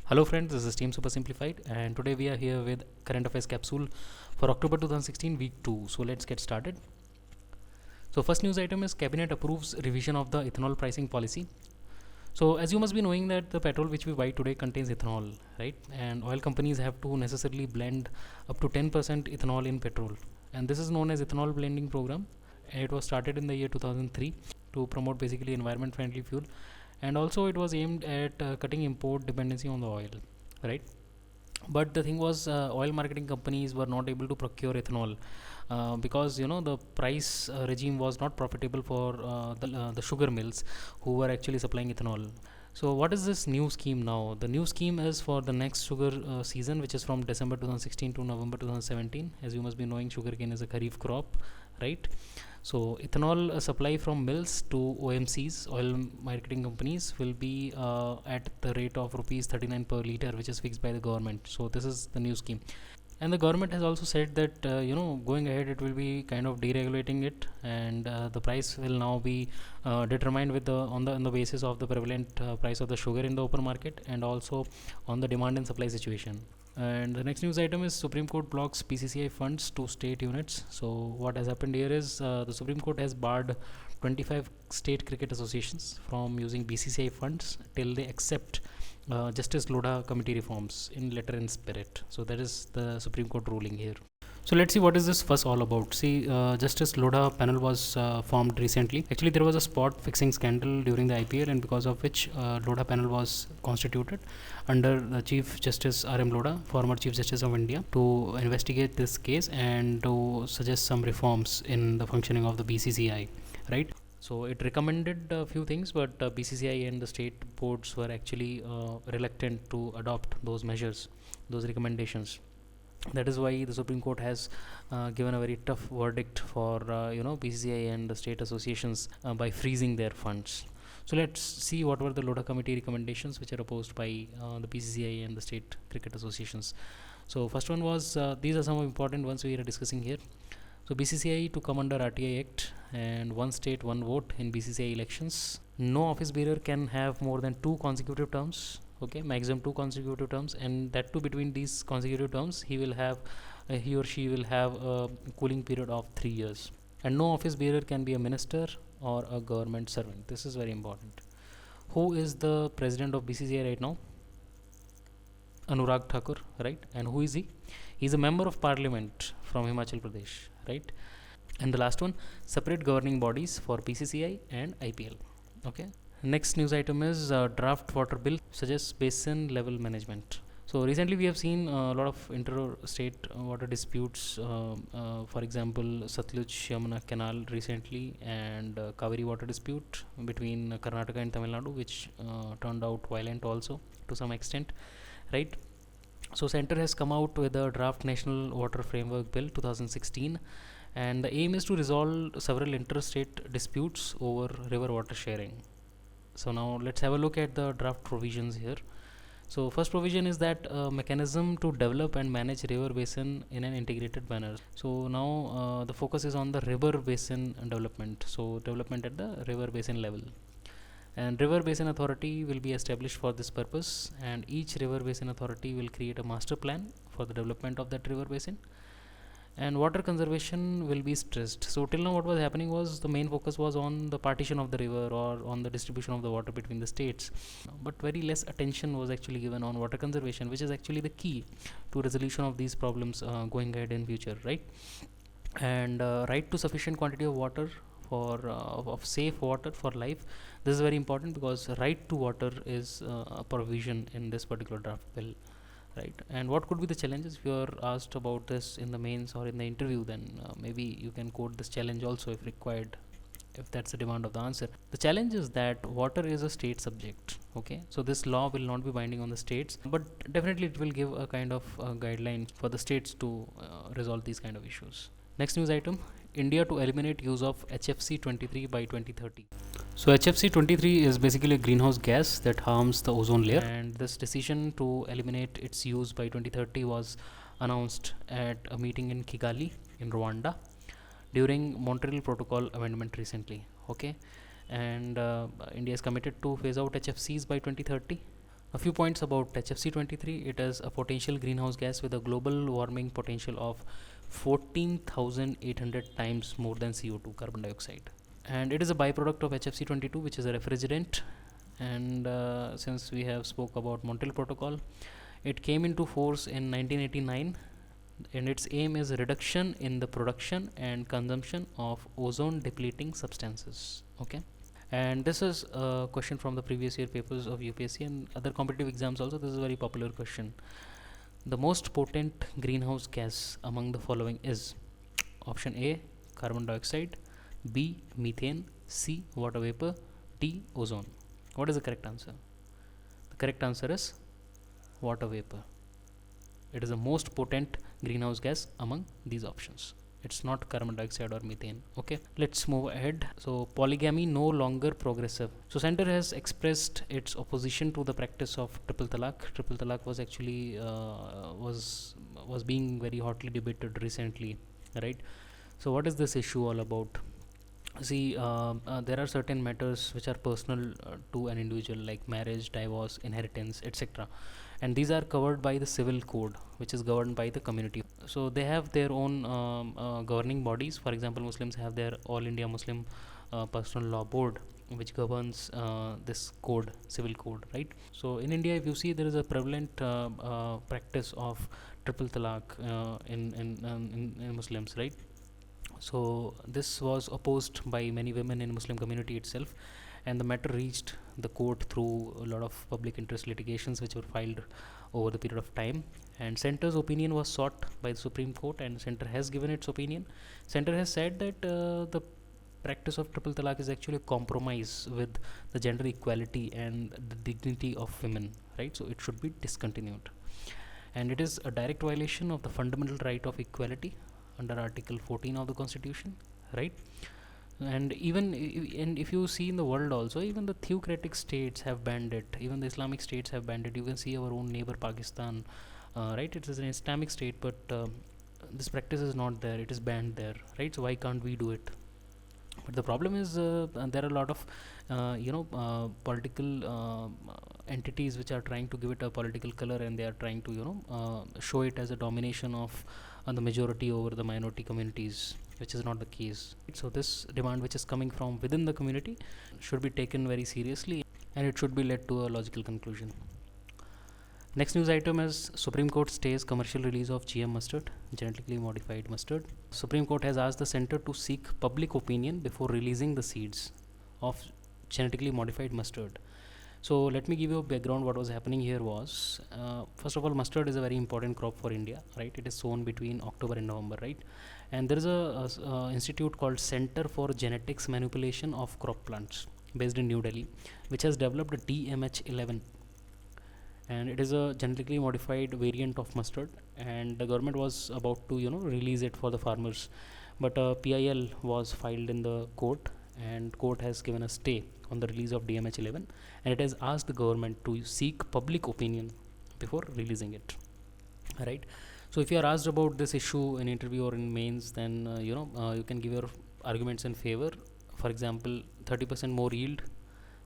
Hello friends, this is Team SuperSimplified and today we are here with current affairs capsule for October 2016 week 2. So let's get started. So first news item is cabinet approves revision of the ethanol pricing policy. So as you must be knowing that the petrol which we buy today contains ethanol, right? And oil companies have to necessarily blend up to 10% ethanol in petrol. And this is known as ethanol blending program. And it was started in the year 2003 to promote basically environment friendly fuel, and also it was aimed at cutting import dependency on the oil, right? But the thing was, oil marketing companies were not able to procure ethanol because the price regime was not profitable for the sugar mills who were actually supplying ethanol. So what is this new scheme now? The new scheme is for the next sugar season, which is from December 2016 to November 2017. As you must be knowing, sugarcane is a kharif crop, right? So ethanol supply from mills to OMCs, oil marketing companies, will be at the rate of rupees 39 per liter, which is fixed by the government. So this is the new scheme, and the government has also said that going ahead it will be kind of deregulating it, and the price will now be determined with on the basis of the prevalent price of the sugar in the open market, and also on the demand and supply situation. And the next news item is Supreme Court blocks BCCI funds to state units. So what has happened here is the Supreme Court has barred 25 state cricket associations from using BCCI funds till they accept Justice Lodha committee reforms in letter and spirit. So that is the Supreme Court ruling here. So let's see what is this fuss all about. See, Justice Lodha panel was formed recently. Actually, there was a spot fixing scandal during the IPL, and because of which Lodha panel was constituted under the Chief Justice R.M. Lodha, former Chief Justice of India, to investigate this case and to suggest some reforms in the functioning of the BCCI, right? So it recommended a few things, but BCCI and the state boards were actually reluctant to adopt those measures, those recommendations. That is why the Supreme Court has given a very tough verdict for BCCI and the state associations by freezing their funds. So let's see what were the Lodha committee recommendations which are opposed by the BCCI and the state cricket associations. So first one was, these are some important ones we are discussing here. So BCCI to come under RTI Act, and one state one vote in BCCI elections. No office bearer can have more than 2 consecutive terms. Okay, maximum 2 consecutive terms, and that too between these consecutive terms he or she will have a cooling period of 3 years. And no office bearer can be a minister or a government servant. This is very important. Who is the president of BCCI right now? Anurag Thakur, right? And who is he? He's a member of parliament from Himachal Pradesh, right? And the last one, separate governing bodies for BCCI and IPL. Okay. Next news item is draft water bill suggests basin level management. So recently we have seen a lot of interstate water disputes. For example, Satluj Yamuna Canal recently, and Kaveri water dispute between Karnataka and Tamil Nadu, which turned out violent also to some extent, right? So center has come out with a draft national water framework bill 2016, and the aim is to resolve several interstate disputes over river water sharing. So now let's have a look at the draft provisions here. So first provision is that a mechanism to develop and manage river basin in an integrated manner. So now the focus is on the river basin development. So development at the river basin level. And river basin authority will be established for this purpose, and each river basin authority will create a master plan for the development of that river basin, and water conservation will be stressed. So till now what was happening was the main focus was on the partition of the river or on the distribution of the water between the states, but very less attention was actually given on water conservation, which is actually the key to resolution of these problems going ahead in future, right? And right to sufficient quantity of water for of safe water for life. This is very important because right to water is a provision in this particular draft bill, right? And what could be the challenges? If you are asked about this in the mains or in the interview, then maybe you can quote this challenge also if required, if that's the demand of the answer. The challenge is that water is a state subject. Okay, so this law will not be binding on the states, but definitely it will give a kind of guideline for the states to resolve these kind of issues. Next news item, India to eliminate use of HFC 23 by 2030. So HFC 23 is basically a greenhouse gas that harms the ozone layer, and this decision to eliminate its use by 2030 was announced at a meeting in Kigali in Rwanda during Montreal Protocol amendment recently. Okay, and India is committed to phase out HFCs by 2030. A few points about HFC-23. It is a potential greenhouse gas with a global warming potential of 14,800 times more than CO2, carbon dioxide. And it is a byproduct of HFC-22, which is a refrigerant. And since we have spoke about Montreal Protocol, it came into force in 1989, and its aim is reduction in the production and consumption of ozone depleting substances. Okay. And this is a question from the previous year papers of UPSC and other competitive exams also. This is a very popular question. The most potent greenhouse gas among the following is option A, carbon dioxide, B, methane, C, water vapor, D, ozone. What is the correct answer? The correct answer is water vapor. It is the most potent greenhouse gas among these options. It's not carbon dioxide or methane. Okay, let's move ahead. So polygamy no longer progressive. So center has expressed its opposition to the practice of triple talaq. Triple talaq was actually was being very hotly debated recently, right? So what is this issue all about? See, there are certain matters which are personal to an individual, like marriage, divorce, inheritance, etc., and these are covered by the civil code, which is governed by the community. So they have their own governing bodies. For example, Muslims have their All India Muslim Personal Law Board, which governs this code, civil code, right? So in India, if you see, there is a prevalent practice of triple talaq in Muslims, right? So this was opposed by many women in Muslim community itself, and the matter reached the court through a lot of public interest litigations which were filed over the period of time. And Centre's opinion was sought by the Supreme Court, and Centre has given its opinion. Centre has said that the practice of triple talaq is actually a compromise with the gender equality and the dignity of women, right? So it should be discontinued, and it is a direct violation of the fundamental right of equality under Article 14 of the Constitution, right? And even and if you see in the world also, even the theocratic states have banned it. Even the Islamic states have banned it. You can see our own neighbor Pakistan, right? It is an Islamic state, but this practice is not there. It is banned there, right? So why can't we do it? But the problem is there are a lot of political entities which are trying to give it a political color, and they are trying to show it as a domination of the majority over the minority communities, which is not the case. So this demand, which is coming from within the community, should be taken very seriously, and it should be led to a logical conclusion. Next news item is Supreme Court stays commercial release of GM mustard, genetically modified mustard. Supreme Court has asked the center to seek public opinion before releasing the seeds of genetically modified mustard. So let me give you a background. What was happening here was, first of all, mustard is a very important crop for India, right? It is sown between October and November, right? And there is a institute called Center for Genetics Manipulation of Crop Plants based in New Delhi, which has developed a DMH11, and it is a genetically modified variant of mustard, and the government was about to release it for the farmers, but a PIL was filed in the court, and court has given a stay on the release of DMH11, and it has asked the government to seek public opinion before releasing it, right? So if you are asked about this issue in interview or in mains, then you can give your arguments in favor. For example, 30% more yield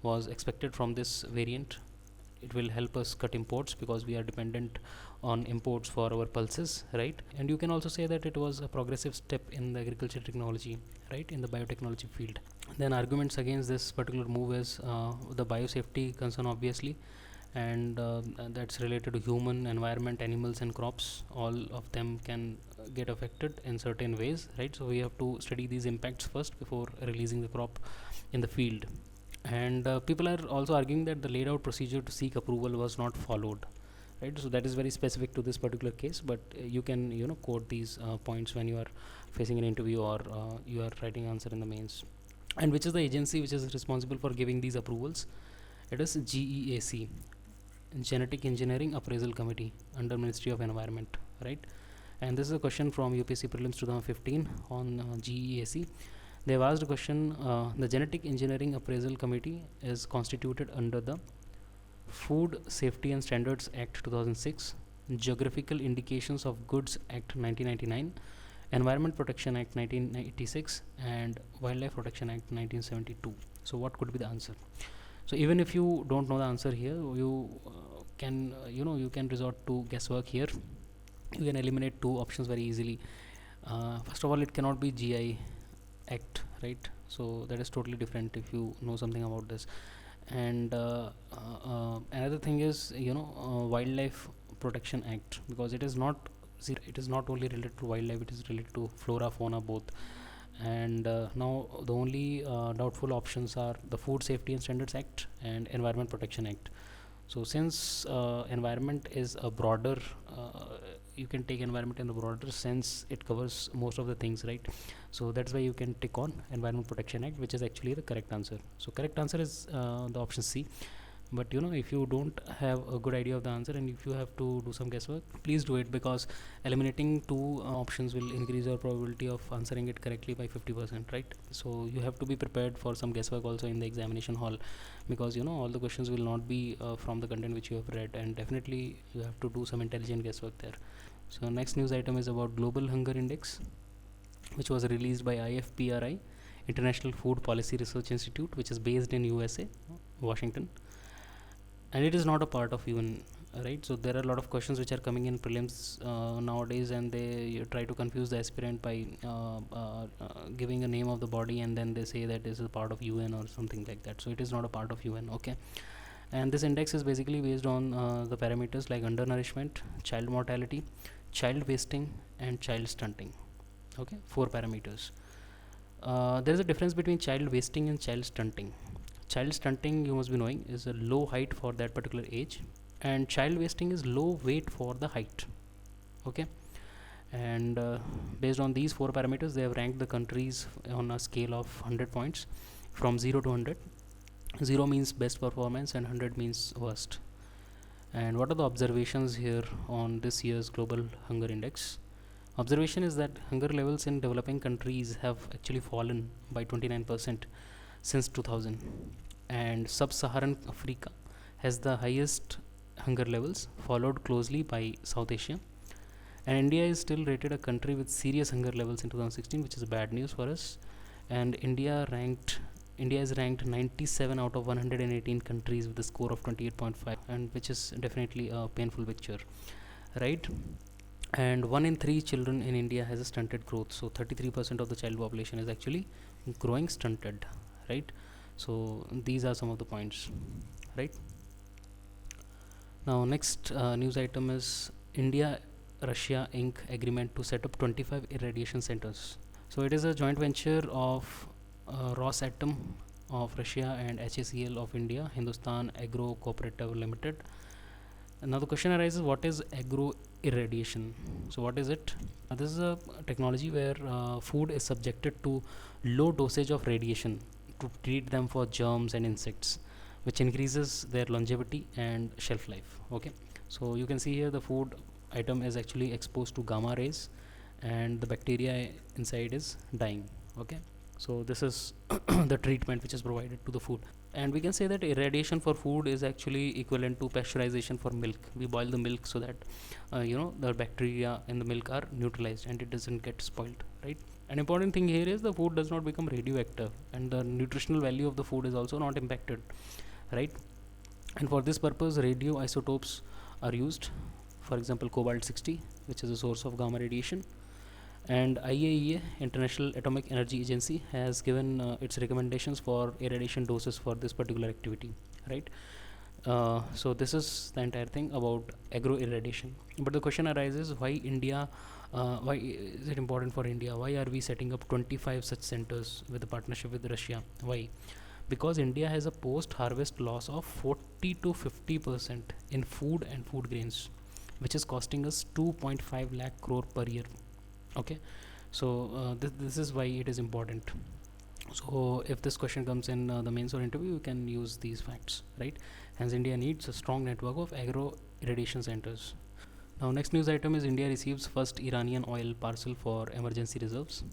was expected from this variant. It will help us cut imports because we are dependent on imports for our pulses, right? And you can also say that it was a progressive step in the agriculture technology, right, in the biotechnology field. Then arguments against this particular move is the biosafety concern, obviously, and that's related to human, environment, animals, and crops. All of them can get affected in certain ways, right? So we have to study these impacts first before releasing the crop in the field. And people are also arguing that the laid out procedure to seek approval was not followed, right? So that is very specific to this particular case, but you can quote these points when you are facing an interview or you are writing answer in the mains. And which is the agency which is responsible for giving these approvals? It is GEAC, Genetic Engineering Appraisal Committee, under Ministry of Environment, right? And this is a question from UPSC Prelims 2015 on GEAC. They have asked a question. The Genetic Engineering Appraisal Committee is constituted under the Food Safety and Standards Act 2006, Geographical Indications of Goods Act 1999, Environment Protection Act 1986, and Wildlife Protection Act 1972. So what could be the answer? So even if you don't know the answer here, you can you can resort to guesswork here. You can eliminate two options very easily. First of all, it cannot be GI Act, right? So that is totally different if you know something about this. And another thing is Wildlife Protection Act, because it is not it is not only related to wildlife, it is related to flora, fauna, both. And now the only doubtful options are the Food Safety and Standards Act and Environment Protection Act. So since environment is a broader, you can take environment in the broader sense, it covers most of the things, right? So that's why you can tick on Environment Protection Act, which is actually the correct answer. So correct answer is the option C. But if you don't have a good idea of the answer and if you have to do some guesswork, please do it, because eliminating two options will increase your probability of answering it correctly by 50%, right? So you have to be prepared for some guesswork also in the examination hall, because all the questions will not be from the content which you have read, and definitely you have to do some intelligent guesswork there. So next news item is about Global Hunger Index, which was released by IFPRI, International Food Policy Research Institute, which is based in USA, Washington. And it is not a part of UN, right? So there are a lot of questions which are coming in prelims nowadays, and they try to confuse the aspirant by giving a name of the body, and then they say that this is part of UN or something like that. So it is not a part of UN, okay? And this index is basically based on the parameters like undernourishment, child mortality, child wasting, and child stunting. Okay, 4 parameters. There is a difference between child wasting and child stunting. Child stunting, you must be knowing, is a low height for that particular age, and child wasting is low weight for the height. Okay, and based on these 4 parameters, they have ranked the countries on a scale of 100 points from 0 to 100. 0 means best performance and 100 means worst. And what are the observations here on this year's Global Hunger Index? Observation is that hunger levels in developing countries have actually fallen by 29% since 2000, and sub-Saharan Africa has the highest hunger levels, followed closely by South Asia. And India is still rated a country with serious hunger levels in 2016, which is bad news for us. And India is ranked 97 out of 118 countries with a score of 28.5, and which is definitely a painful picture, right? And 1 in 3 children in India has a stunted growth. So 33% of the child population is actually growing stunted, right? So these are some of the points, right? Now next news item is India Russia Inc. agreement to set up 25 irradiation centers. So it is a joint venture of Rosatom of Russia and HACL of India, Hindustan Agro Cooperative Limited. Now the question arises, what is agro irradiation? So what is it? This is a technology where food is subjected to low dosage of radiation to treat them for germs and insects, which increases their longevity and shelf life. Okay, so you can see here the food item is actually exposed to gamma rays, and the bacteria inside is dying. Okay, so this is the treatment which is provided to the food. And we can say that irradiation for food is actually equivalent to pasteurization for milk. We boil the milk so that the bacteria in the milk are neutralized and it doesn't get spoiled, right? An important thing here is the food does not become radioactive, and the nutritional value of the food is also not impacted, right? And for this purpose, radioisotopes are used, for example cobalt 60, which is a source of gamma radiation. And IAEA, International Atomic Energy Agency, has given its recommendations for irradiation doses for this particular activity, right? So this is the entire thing about agro irradiation. But the question arises, why India? Why is it important for India? Why are we setting up 25 such centers with a partnership with Russia? Why? Because India has a post-harvest loss of 40 to 50% in food and food grains, which is costing us 2.5 lakh crore per year. Okay, so this is why it is important. So if this question comes in the mains or interview, you can use these facts, right? Hence India needs a strong network of agro irradiation centers. Now next news item is India receives first Iranian oil parcel for emergency reserves.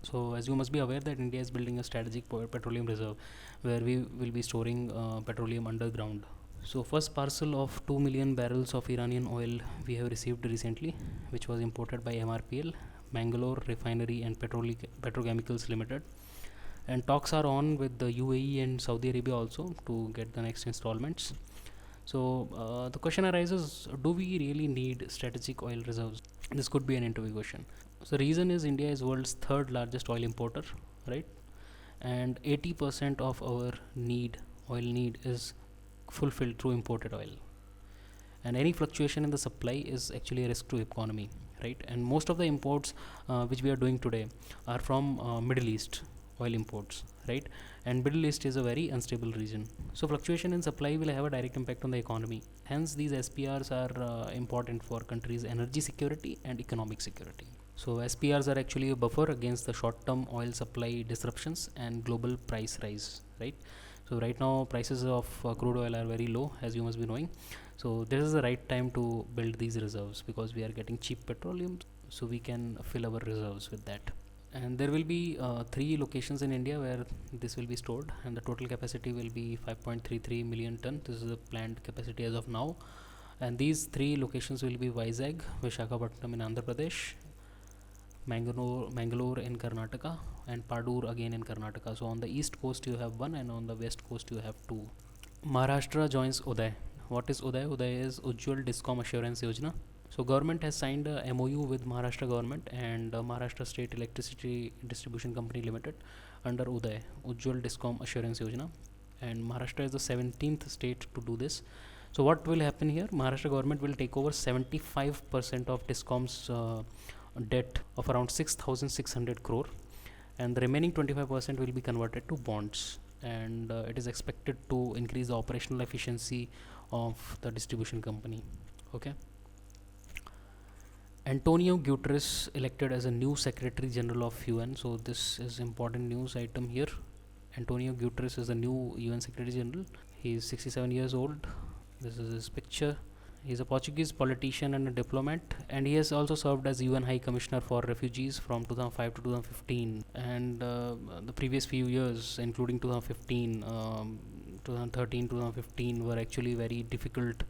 So as you must be aware that India is building a strategic petroleum reserve where we will be storing petroleum underground. So first parcel of 2 million barrels of Iranian oil we have received recently, which was imported by MRPL, Mangalore Refinery and Petrochemicals Limited. And talks are on with the UAE and Saudi Arabia also to get the next installments. So the question arises, do we really need strategic oil reserves? This could be an interview question. So reason is India is world's third largest oil importer, right? And 80% of our oil need is fulfilled through imported oil, and any fluctuation in the supply is actually a risk to economy, right? And most of the imports which we are doing today are from Middle East oil imports, right? And Middle East is a very unstable region, so fluctuation in supply will have a direct impact on the economy. Hence these SPRs are important for countries' energy security and economic security. So SPRs are actually a buffer against the short-term oil supply disruptions and global price rise, right? So right now prices of crude oil are very low, as you must be knowing. So this is the right time to build these reserves, because we are getting cheap petroleum, so we can fill our reserves with that. And there will be 3 locations in India where this will be stored, and the total capacity will be 5.33 million ton. This is the planned capacity as of now. And these 3 locations will be Vizag, Visakhapatnam in Andhra Pradesh, Mangalore in Karnataka, and Padur again in Karnataka. So on the east coast you have 1, and on the west coast you have 2. Maharashtra joins UDAY. What is UDAY? UDAY is Ujjwal Discom Assurance Yojana. So government has signed a MOU with Maharashtra government and Maharashtra State Electricity Distribution Company Limited under UDAY, Ujjwal Discom Assurance Yojana. And Maharashtra is the 17th state to do this. So what will happen here? Maharashtra government will take over 75% of Discom's debt of around 6,600 crore, and the remaining 25% will be converted to bonds, and it is expected to increase the operational efficiency of the distribution company. Okay. Antonio Guterres elected as a new Secretary General of UN. So this is important news item here. Antonio Guterres is the new UN Secretary General. He is 67 years old. This is his picture. He is a Portuguese politician and a diplomat, and he has also served as UN High Commissioner for Refugees from 2005 to 2015. And the previous few years, including 2015, 2013, 2015, were actually very difficult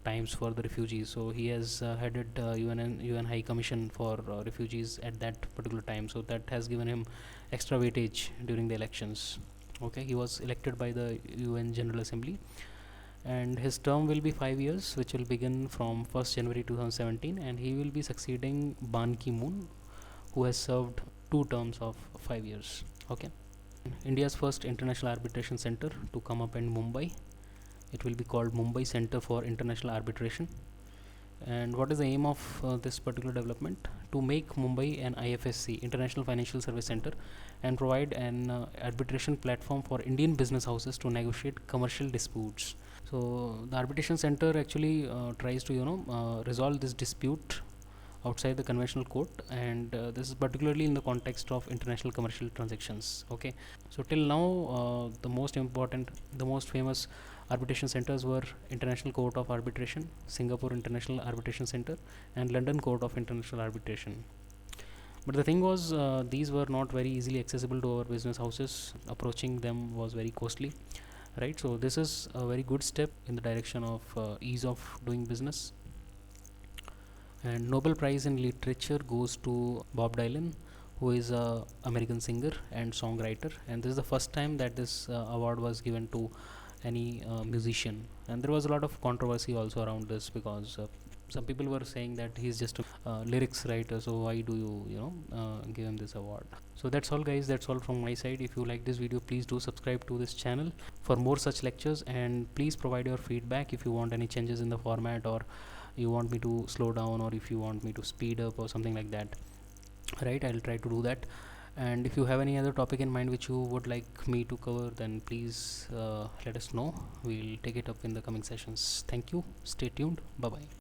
times for the refugees. So he has headed UN High Commission for Refugees at that particular time. So that has given him extra weightage during the elections. Okay, he was elected by the UN General Assembly, and his term will be 5 years, which will begin from 1st January 2017, and he will be succeeding Ban Ki-moon, who has served 2 terms of 5 years. Okay. India's first international arbitration center to come up in Mumbai. It will be called Mumbai Center for International Arbitration. And what is the aim of this particular development? To make Mumbai an IFSC, International Financial Service Center, and provide an arbitration platform for Indian business houses to negotiate commercial disputes. So the arbitration center actually tries to resolve this dispute outside the conventional court, and this is particularly in the context of international commercial transactions. Okay, so till now the most famous arbitration centers were International Court of Arbitration, Singapore International Arbitration Center, and London Court of International Arbitration. But the thing was, these were not very easily accessible to our business houses. Approaching them was very costly, right? So this is a very good step in the direction of ease of doing business. And Nobel Prize in Literature goes to Bob Dylan, who is a American singer and songwriter, and this is the first time that this award was given to any musician. And there was a lot of controversy also around this, because some people were saying that he's just a lyrics writer, so why do you give him this award? So that's all, guys. That's all from my side. If you like this video, please do subscribe to this channel for more such lectures, and please provide your feedback if you want any changes in the format, or you want me to slow down, or if you want me to speed up or something like that, right? I'll try to do that. And if you have any other topic in mind which you would like me to cover, then please let us know. We'll take it up in the coming sessions. Thank you. Stay tuned. Bye bye.